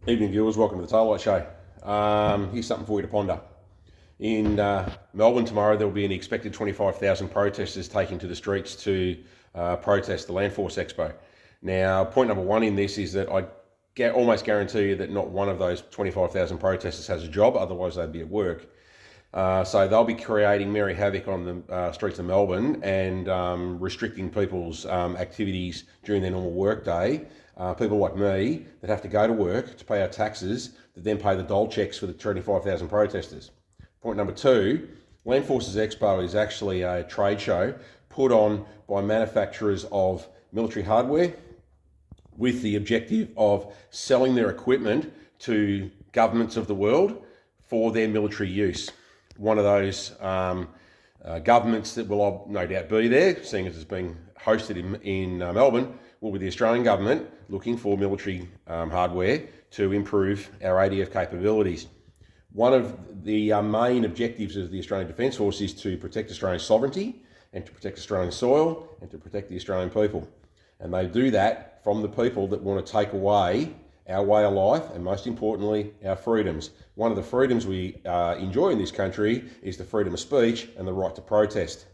Evening viewers, welcome to the Taillight Show. Here's something for you to ponder. In Melbourne tomorrow, there will be an expected 25,000 protesters taking to the streets to protest the Landforce Expo. Now, point number one in this is that I almost guarantee you that not one of those 25,000 protesters has a job, otherwise they'd be at work. So they'll be creating merry havoc on the streets of Melbourne and restricting people's activities during their normal work day. People like me that have to go to work to pay our taxes, that then pay the dole checks for the 25,000 protesters. Point number two, Landforces Expo is actually a trade show put on by manufacturers of military hardware with the objective of selling their equipment to governments of the world for their military use. One of those governments that will no doubt be there, seeing as it's being hosted in Melbourne, will be the Australian government looking for military hardware to improve our ADF capabilities. One of the main objectives of the Australian Defence Force is to protect Australian sovereignty and to protect Australian soil and to protect the Australian people. And they do that from the people that want to take away our way of life and, most importantly, our freedoms. One of the freedoms we enjoy in this country is the freedom of speech and the right to protest.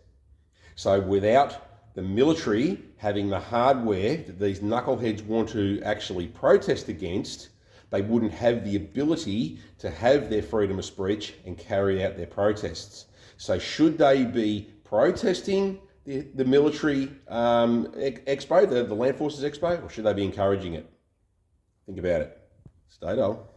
So without the military having the hardware that these knuckleheads want to actually protest against, they wouldn't have the ability to have their freedom of speech and carry out their protests. So should they be protesting the military expo, the Landforces Expo, or should they be encouraging it? Think about it. Stay dull.